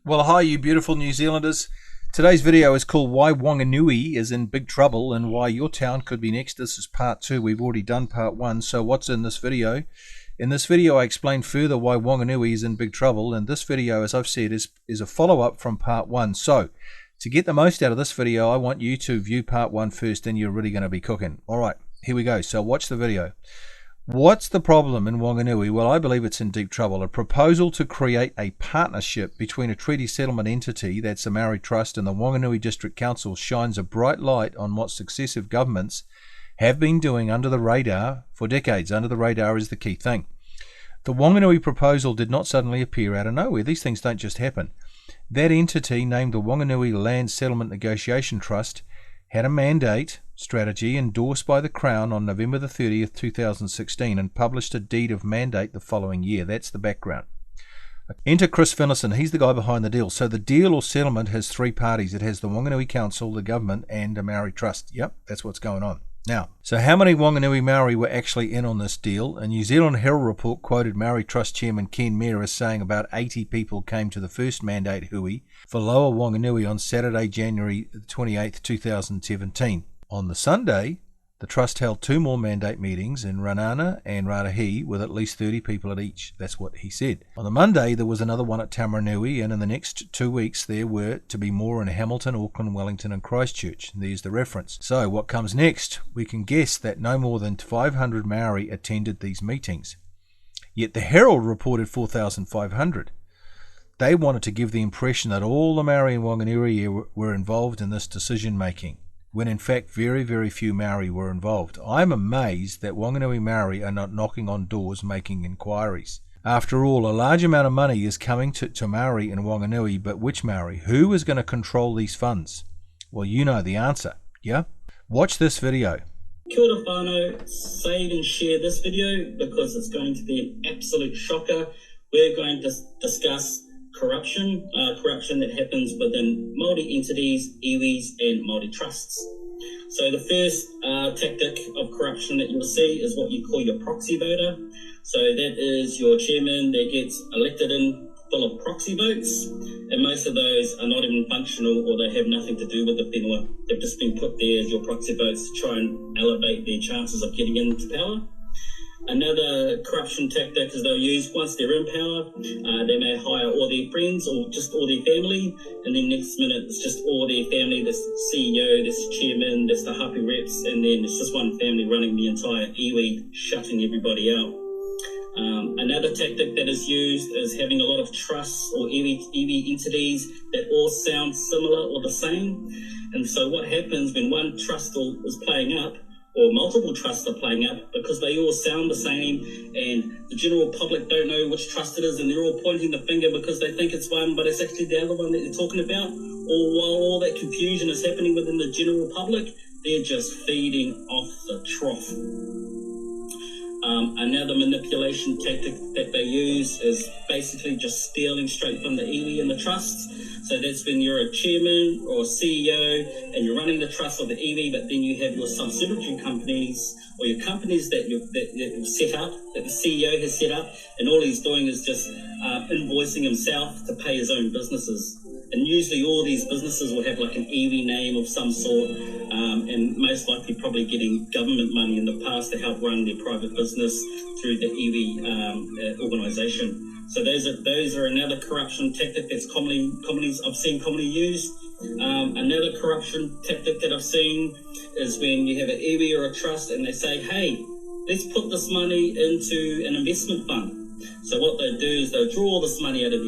Well, hi, you beautiful New Zealanders. Today's video is called Why Wanganui is in Big Trouble and Why Your Town Could Be Next. This is part 2. We've already done part 1. So what's in this video? In this video, I explain further why Wanganui is in big trouble. And this video, as I've said, is a follow-up from part 1. So to get the most out of this video, I want you to view part 1 first, and you're really going to be cooking. All right, here we go. So watch the video. What's the problem in Wanganui? Well, I believe it's in deep trouble. A proposal to create a partnership between a treaty settlement entity, that's the Maori Trust, and the Wanganui District Council shines a bright light on what successive governments have been doing under the radar for decades. Under the radar is the key thing. The Wanganui proposal did not suddenly appear out of nowhere. These things don't just happen. That entity, named the Wanganui Land Settlement Negotiation Trust, had a mandate strategy endorsed by the Crown on November the 30th, 2016 and published a deed of mandate the following year. That's the background. Enter Chris Finnison. He's the guy behind the deal. So the deal or settlement has three parties. It has the Wanganui Council, the government, and a Maori Trust. Yep, that's what's going on. Now, so how many Wanganui Maori were actually in on this deal? A New Zealand Herald report quoted Maori Trust Chairman Ken Mair as saying about 80 people came to the first mandate hui for Lower Wanganui on Saturday, January 28, 2017. On the Sunday, the Trust held two more mandate meetings in Ranana and Rarahi with at least 30 people at each. That's what he said. On the Monday, there was another one at Tamaranui, and in the next 2 weeks, there were to be more in Hamilton, Auckland, Wellington and Christchurch. And there's the reference. So what comes next? We can guess that no more than 500 Maori attended these meetings. Yet the Herald reported 4,500. They wanted to give the impression that all the Maori in Wanganui were involved in this decision-making, when in fact very, very few Maori were involved. I'm amazed that Wanganui Maori are not knocking on doors making inquiries. After all, a large amount of money is coming to Maori in Wanganui, but which Maori? Who is going to control these funds? Well, you know the answer, yeah? Watch this video. Kia ora whānau, save and share this video because it's going to be an absolute shocker. We're going to discuss corruption that happens within Māori entities, iwis and Māori trusts. So the first tactic of corruption that you'll see is what you call your proxy voter. So that is your chairman that gets elected in full of proxy votes, and most of those are not even functional or they have nothing to do with the whenua. They've just been put there as your proxy votes to try and elevate their chances of getting into power. Another corruption tactic is they'll use, once they're in power, they may hire all their friends or just all their family, and then next minute it's just all their family. There's the CEO, there's the chairman, there's the hapu reps, and then it's just one family running the entire iwi, shutting everybody out. Another tactic that is used is having a lot of trusts or iwi entities that all sound similar or the same. And so what happens when one trust is playing up, or multiple trusts are playing up, because they all sound the same and the general public don't know which trust it is, and they're all pointing the finger because they think it's one, but it's actually the other one that they're talking about. Or while all that confusion is happening within the general public, they're just feeding off the trough. Another manipulation tactic that they use is basically just stealing straight from the iwi and the trusts. So that's when you're a chairman or CEO and you're running the trust of the iwi, but then you have your subsidiary companies or your companies that you've set up, that the CEO has set up, and all he's doing is just invoicing himself to pay his own businesses. And usually all these businesses will have like an iwi name of some sort, and most likely probably getting government money in the past to help run their private business through the iwi organisation. So those are another corruption tactic that's I've seen commonly used. Another corruption tactic that I've seen is when you have an iwi or a trust and they say, hey, let's put this money into an investment fund. So what they do is they'll draw all this money out of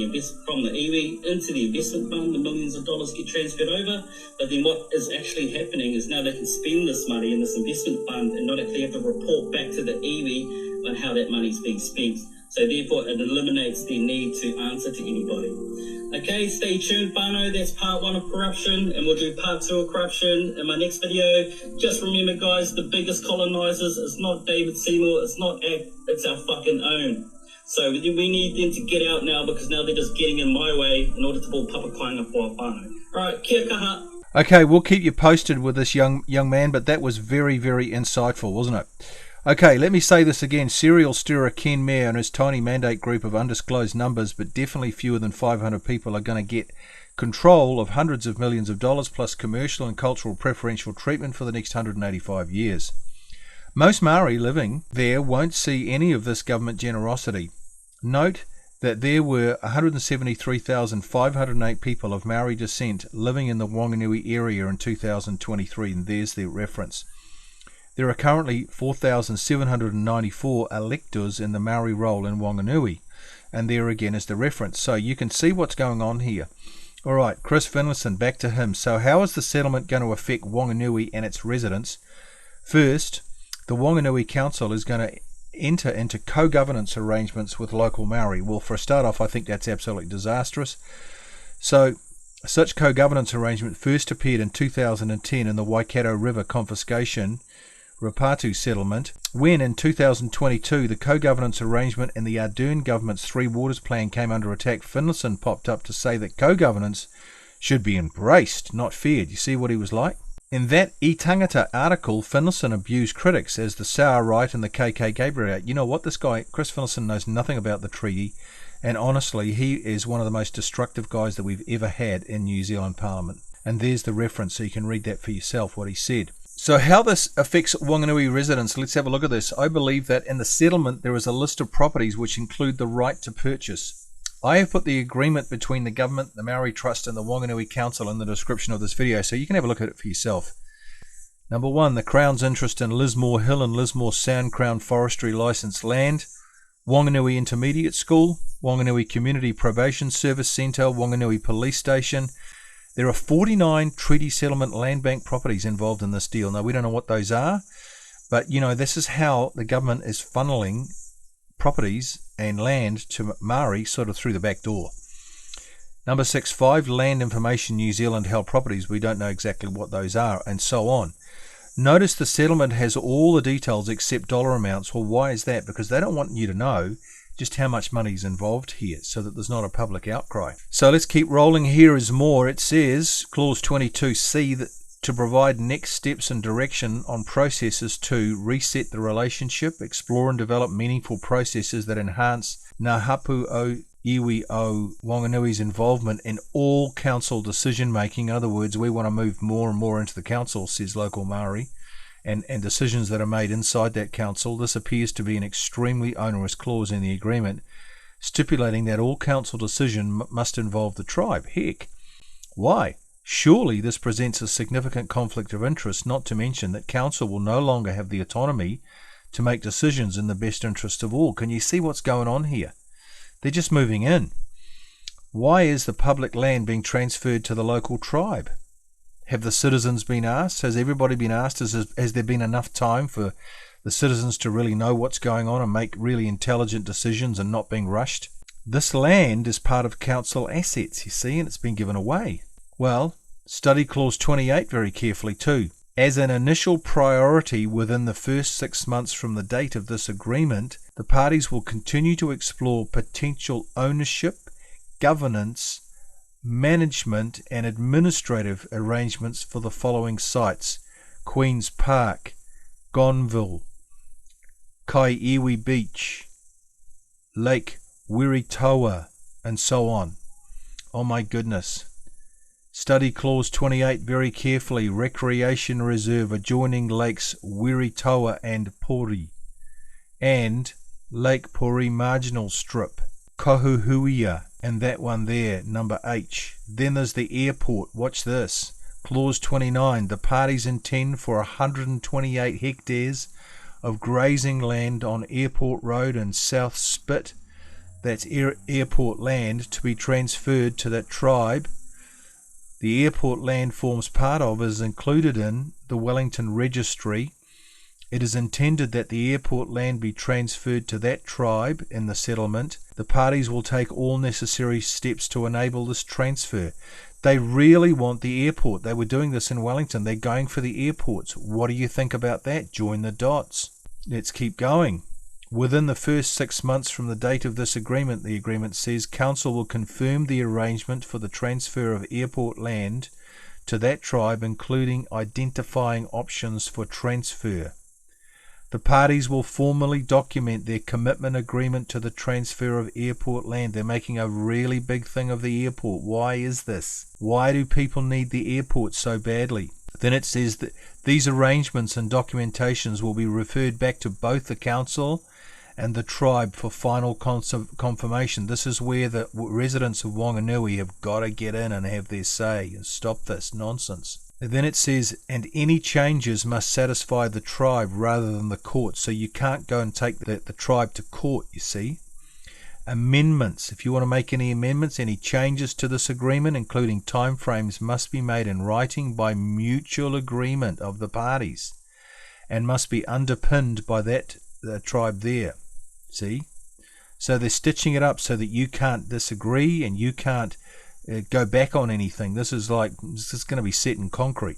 from the iwi into the investment fund. The millions of dollars get transferred over. But then what is actually happening is now they can spend this money in this investment fund and not actually have to report back to the iwi on how that money's being spent. So therefore it eliminates their need to answer to anybody. Okay, stay tuned, whānau. That's part 1 of corruption, and we'll do part 2 of corruption in my next video. Just remember, guys, the biggest colonizers is not David Seymour, it's not ACT, it's our fucking own. So we need them to get out now, because now they're just getting in my way in order to pull papakainga for our whānau. Alright, kia kaha. Okay, we'll keep you posted with this young man, but that was very, very insightful, wasn't it? Okay, let me say this again. Serial stirrer Ken Mayer and his tiny mandate group of undisclosed numbers, but definitely fewer than 500 people, are going to get control of hundreds of millions of dollars plus commercial and cultural preferential treatment for the next 185 years. Most Maori living there won't see any of this government generosity. Note that there were 173,508 people of Maori descent living in the Wanganui area in 2023, and there's their reference. There are currently 4,794 electors in the Maori roll in Wanganui, and there again is the reference. So you can see what's going on here. All right, Chris Finlayson, back to him. So how is the settlement going to affect Wanganui and its residents? First, the Wanganui Council is going to enter into co-governance arrangements with local Maori. Well, for a start off, I think that's absolutely disastrous. So such co-governance arrangement first appeared in 2010 in the Waikato River confiscation Rapatu settlement, when in 2022 the co-governance arrangement in the Ardern government's Three Waters plan came under attack. Finlayson popped up to say that co-governance should be embraced, not feared. You see what he was like? In that E Tangata article, Finlayson abused critics as the sour right and the KKK brigade. You know what, this guy, Chris Finlayson, knows nothing about the treaty, and honestly, he is one of the most destructive guys that we've ever had in New Zealand Parliament. And there's the reference, so you can read that for yourself, what he said. So how this affects Wanganui residents, let's have a look at this. I believe that in the settlement there is a list of properties which include the right to purchase. I have put the agreement between the government, the Maori Trust and the Wanganui Council in the description of this video, so you can have a look at it for yourself. Number 1, the Crown's interest in Lismore Hill and Lismore Sound Crown Forestry licensed land, Wanganui Intermediate School, Wanganui Community Probation Service Centre, Wanganui Police Station. There are 49 treaty settlement land bank properties involved in this deal. Now, we don't know what those are, but, you know, this is how the government is funneling properties and land to Maori sort of through the back door. Number 6, 5 Land Information New Zealand held properties. We don't know exactly what those are, and so on. Notice the settlement has all the details except dollar amounts. Well, why is that? Because they don't want you to know just how much money is involved here, so that there's not a public outcry. So let's keep rolling. Here is more. It says, Clause 22C, that to provide next steps and direction on processes to reset the relationship, explore and develop meaningful processes that enhance Ngā Hapu o Iwi o Wanganui's involvement in all council decision making. In other words, we want to move more and more into the council, says local Maori, and decisions that are made inside that council. This appears to be an extremely onerous clause in the agreement, stipulating that all council decision must involve the tribe. Heck, why? Surely this presents a significant conflict of interest, not to mention that council will no longer have the autonomy to make decisions in the best interest of all. Can you see what's going on here? They're just moving in. Why is the public land being transferred to the local tribe? Have the citizens been asked? Has everybody been asked? Has there been enough time for the citizens to really know what's going on and make really intelligent decisions and not being rushed? This land is part of council assets, you see, and it's been given away. Well, study Clause 28 very carefully too. As an initial priority within the first 6 months from the date of this agreement, the parties will continue to explore potential ownership, governance, management and administrative arrangements for the following sites: Queen's Park, Gonville, Kaiiwi Beach, Lake Wiritoa, and so on. Oh my goodness. Study Clause 28 very carefully. Recreation Reserve adjoining Lakes Wiritoa and Pori, and Lake Pori Marginal Strip, Kohuhuia, and that one there, number H. Then there's the airport. Watch this. Clause 29. The parties intend for 128 hectares of grazing land on Airport Road and South Spit, that's airport land, to be transferred to that tribe. The airport land forms part of, is included in the Wellington Registry. It is intended that the airport land be transferred to that tribe in the settlement. The parties will take all necessary steps to enable this transfer. They really want the airport. They were doing this in Wellington. They're going for the airports. What do you think about that? Join the dots. Let's keep going. Within the first 6 months from the date of this agreement, the agreement says, Council will confirm the arrangement for the transfer of airport land to that tribe, including identifying options for transfer. The parties will formally document their commitment agreement to the transfer of airport land. They're making a really big thing of the airport. Why is this? Why do people need the airport so badly? Then it says that these arrangements and documentations will be referred back to both the council and the tribe for final confirmation. This is where the residents of Wanganui have got to get in and have their say and stop this nonsense. And then it says, and any changes must satisfy the tribe rather than the court. So you can't go and take the tribe to court, you see. Amendments. If you want to make any amendments, any changes to this agreement, including timeframes, must be made in writing by mutual agreement of the parties and must be underpinned by the tribe there. See? So they're stitching it up so that you can't disagree and you can't go back on anything. This is going to be set in concrete.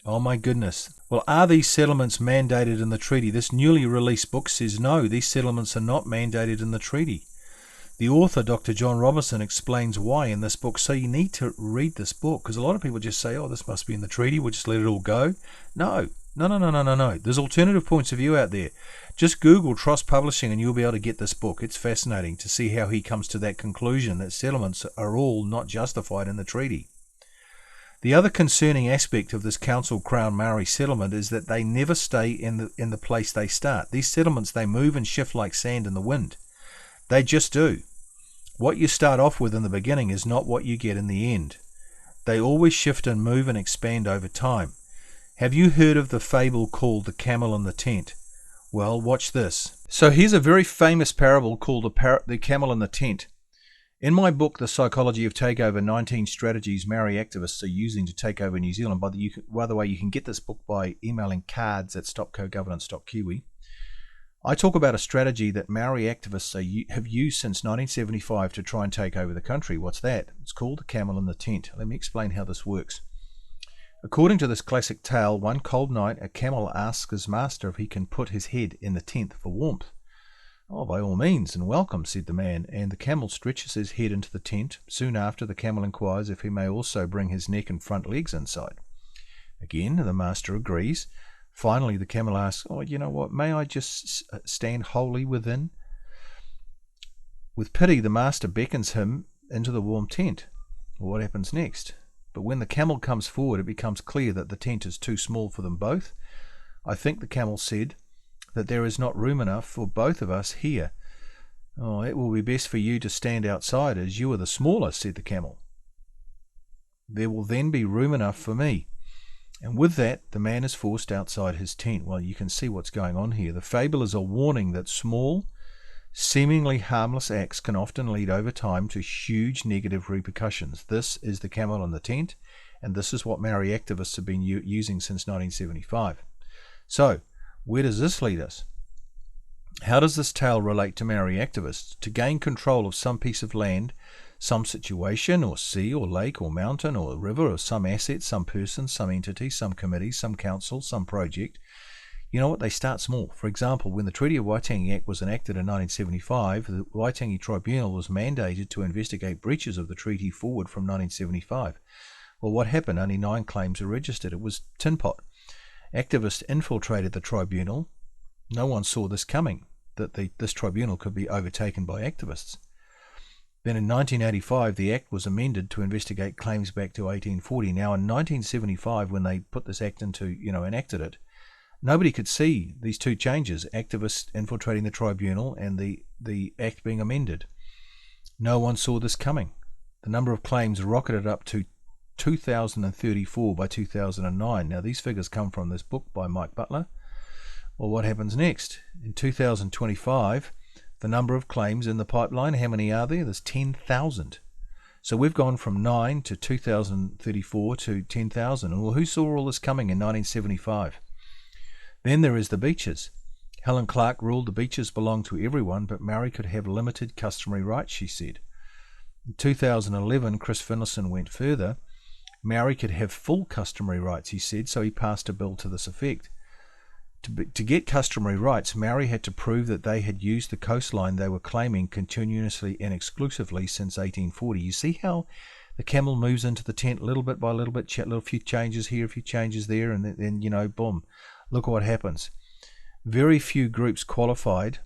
Oh my goodness. Well, are these settlements mandated in the treaty? This newly released book says no, these settlements are not mandated in the treaty. The author, Dr. John Robinson, explains why in this book. So you need to read this book, because a lot of people just say, oh, this must be in the treaty, we'll just let it all go. No. There's alternative points of view out there. Just Google Tross Publishing and you'll be able to get this book. It's fascinating to see how he comes to that conclusion that settlements are all not justified in the treaty. The other concerning aspect of this Council Crown Maori settlement is that they never stay in the place they start. These settlements, they move and shift like sand in the wind. They just do. What you start off with in the beginning is not what you get in the end. They always shift and move and expand over time. Have you heard of the fable called The Camel in the Tent? Well, watch this. So here's a very famous parable called The Camel in the Tent. In my book, The Psychology of Takeover, 19 Strategies Maori Activists Are Using to Take Over New Zealand. By the way, you can get this book by emailing cards@stopcogovernance.kiwi. I talk about a strategy that Maori activists have used since 1975 to try and take over the country. What's that? It's called The Camel in the Tent. Let me explain how this works. According to this classic tale, one cold night, a camel asks his master if he can put his head in the tent for warmth. Oh, by all means, and welcome, said the man, and the camel stretches his head into the tent. Soon after, the camel inquires if he may also bring his neck and front legs inside. Again, the master agrees. Finally, the camel asks, oh, you know what, may I just stand wholly within? With pity, the master beckons him into the warm tent. Well, what happens next? But when the camel comes forward, it becomes clear that the tent is too small for them both. I think the camel said that there is not room enough for both of us here. Oh, it will be best for you to stand outside, as you are the smaller, said the camel. There will then be room enough for me. And with that, the man is forced outside his tent. Well, you can see what's going on here. The fable is a warning that small, seemingly harmless acts can often lead over time to huge negative repercussions. This is the camel in the tent, and this is what Maori activists have been using since 1975. So, where does this lead us? How does this tale relate to Maori activists? To gain control of some piece of land, some situation, or sea, or lake, or mountain, or river, or some asset, some person, some entity, some committee, some council, some project. You know what? They start small. For example, when the Treaty of Waitangi Act was enacted in 1975, the Waitangi Tribunal was mandated to investigate breaches of the treaty forward from 1975. Well, what happened? Only 9 claims were registered. It was tin pot. Activists infiltrated the tribunal. No one saw this coming, that this tribunal could be overtaken by activists. Then in 1985, the Act was amended to investigate claims back to 1840. Now in 1975, when they put this Act into, enacted it, nobody could see these two changes, activists infiltrating the tribunal and the Act being amended. No one saw this coming. The number of claims rocketed up to 2,034 by 2009. Now these figures come from this book by Mike Butler. Well, what happens next? In 2025, the number of claims in the pipeline, how many are there? There's 10,000. So we've gone from 9 to 2,034 to 10,000. Well, who saw all this coming in 1975? Then there is the beaches. Helen Clark ruled the beaches belonged to everyone, but Maori could have limited customary rights, she said. In 2011, Chris Finlayson went further. Maori could have full customary rights, he said, so he passed a bill to this effect. To get customary rights, Maori had to prove that they had used the coastline they were claiming continuously and exclusively since 1840. You see how the camel moves into the tent little bit by little bit, a few changes here, a few changes there, and then boom, look what happens. very few groups qualified.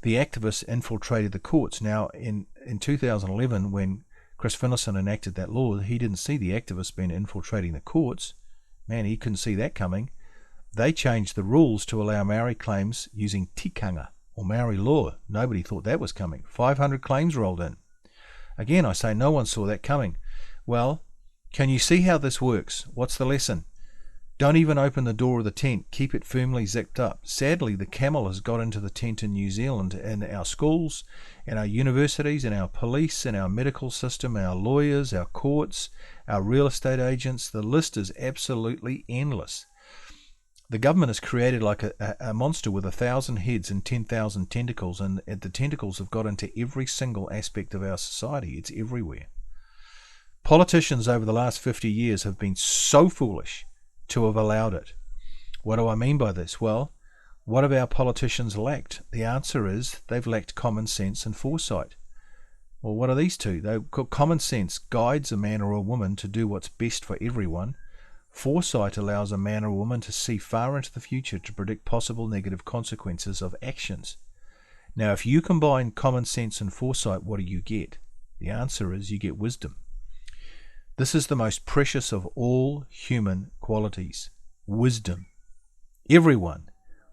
The activists infiltrated the courts. Now, in 2011, when Chris Finlayson enacted that law, he didn't see the activists being infiltrating the courts. Man, he couldn't see that coming. They changed the rules to allow Maori claims using tikanga, or Maori law. Nobody thought that was coming. 500 claims rolled in. Again, I say no one saw that coming. Well, can you see how this works? What's the lesson? Don't even open the door of the tent. Keep it firmly zipped up. Sadly, the camel has got into the tent in New Zealand, in our schools, in our universities, in our police, in our medical system, our lawyers, our courts, our real estate agents. The list is absolutely endless. The government has created like a monster with 1,000 heads and 10,000 tentacles, and the tentacles have got into every single aspect of our society. It's everywhere. Politicians over the last 50 years have been so foolish to have allowed it. What do I mean by this? Well, what have our politicians lacked? The answer is they've lacked common sense and foresight. Well, what are these two? Common sense guides a man or a woman to do what's best for everyone. Foresight allows a man or a woman to see far into the future to predict possible negative consequences of actions. Now, if you combine common sense and foresight, what do you get? The answer is you get wisdom. This is the most precious of all human qualities, wisdom. Everyone,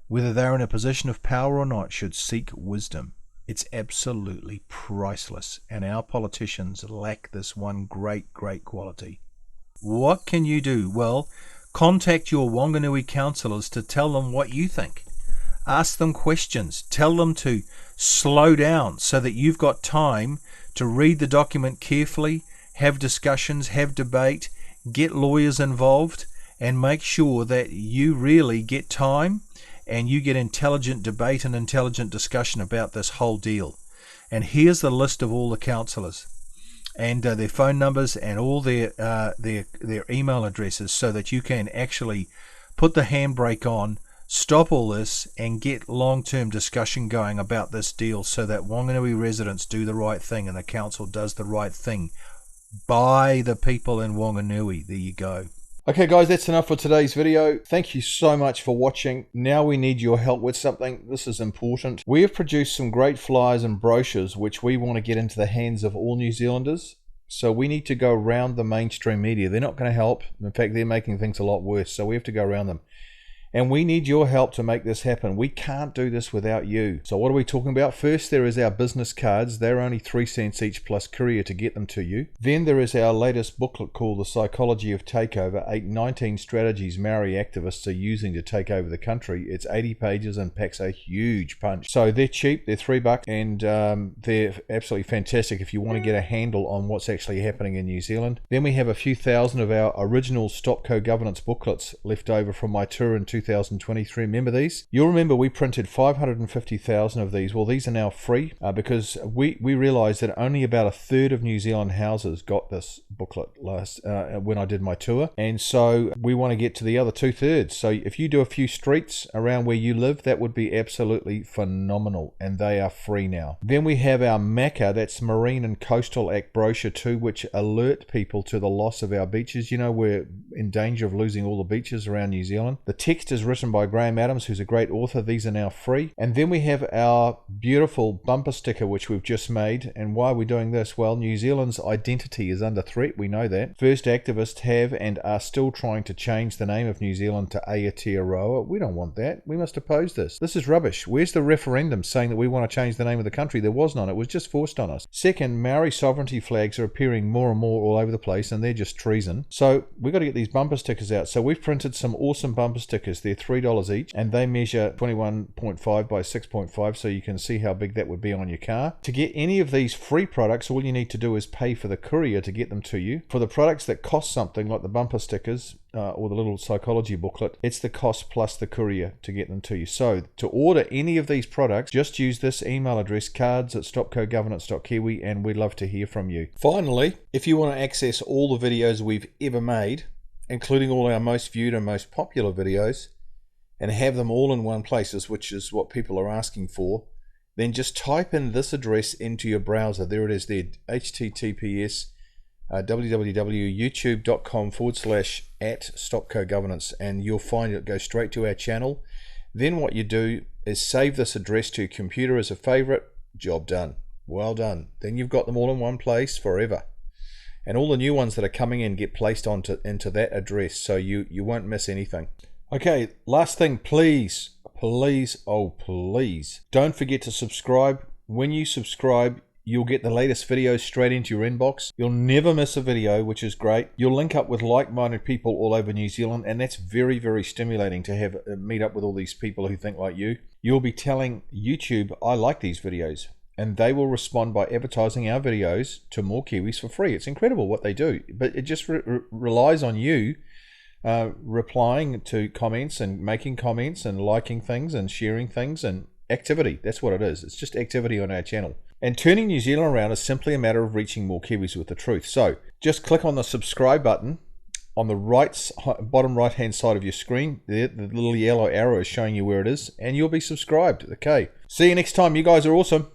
whether they're in a position of power or not, should seek wisdom. It's absolutely priceless, and our politicians lack this one great quality. What can you do? Well, contact your Wanganui councillors to tell them what you think. Ask them questions. Tell them to slow down so that you've got time to read the document carefully, have discussions, have debate, get lawyers involved, and make sure that you really get time and you get intelligent debate and intelligent discussion about this whole deal. And here's the list of all the councillors and their phone numbers and all their email addresses, so that you can actually put the handbrake on, stop all this, and get long-term discussion going about this deal, so that Wanganui residents do the right thing and the council does the right thing by the people in Wanganui. There you go. Okay guys, that's enough for today's video. Thank you so much for watching. Now we need your help with something. This is important. We have produced some great flyers and brochures which we want to get into the hands of all New Zealanders. So we need to go around the mainstream media. They're not going to help. In fact, they're making things a lot worse. So we have to go around them. And we need your help to make this happen. We can't do this without you. So what are we talking about? First, there is our business cards. They're only 3 cents each plus courier to get them to you. Then there is our latest booklet called The Psychology of Takeover, 19 strategies Maori activists are using to take over the country. It's 80 pages and packs a huge punch. So they're cheap, they're $3, and they're absolutely fantastic if you want to get a handle on what's actually happening in New Zealand. Then we have a few thousand of our original Stop Co-Governance booklets left over from my tour in 2023. Remember these? You'll remember we printed 550,000 of these. Well, these are now free because we realized that only about 1/3 of New Zealand houses got this booklet last when I did my tour, and so we want to get to the other 2/3. So if you do a few streets around where you live, that would be absolutely phenomenal, and they are free now. Then we have our MACA, that's Marine and Coastal Act brochure 2, which alert people to the loss of our beaches. You know, we're in danger of losing all the beaches around New Zealand. The text is written by Graham Adams, who's a great author. These are now free. And then we have our beautiful bumper sticker, which we've just made. And why are we doing this? Well, New Zealand's identity is under threat. We know that. First activists have and are still trying to change the name of New Zealand to Aotearoa. We don't want that. We must oppose this. This is rubbish. Where's the referendum saying that we want to change the name of the country? There was none. It was just forced on us. Second, Maori sovereignty flags are appearing more and more all over the place, and they're just treason. So we've got to get these bumper stickers out. So we've printed some awesome bumper stickers. They're $3 each, and they measure 21.5 by 6.5, so you can see how big that would be on your car. To get any of these free products, all you need to do is pay for the courier to get them to you. For the products that cost something, like the bumper stickers or the little psychology booklet, it's the cost plus the courier to get them to you. So to order any of these products, just use this email address, cards@stopcogovernance.kiwi, and we'd love to hear from you. Finally, if you want to access all the videos we've ever made, including all our most viewed and most popular videos, and have them all in one place, which is what people are asking for, then just type in this address into your browser. There it is there, https www.youtube.com/@stopcogovernance, and you'll find it. Go straight to our channel. Then what you do is save this address to your computer as a favorite. Job done. Well done. Then you've got them all in one place forever. And all the new ones that are coming in get placed into that address, so you won't miss anything. Okay, last thing, please, oh please, don't forget to subscribe. When you subscribe, you'll get the latest videos straight into your inbox. You'll never miss a video, which is great. You'll link up with like-minded people all over New Zealand, and that's very, very stimulating to have meet up with all these people who think like you. You'll be telling YouTube, I like these videos, and they will respond by advertising our videos to more Kiwis for free. It's incredible what they do, but it just relies on you replying to comments and making comments and liking things and sharing things and activity. That's what it is. It's just activity on our channel. And turning New Zealand around is simply a matter of reaching more Kiwis with the truth. So just click on the subscribe button on the bottom right hand side of your screen. The little yellow arrow is showing you where it is, and you'll be subscribed. Okay, see you next time. You guys are awesome.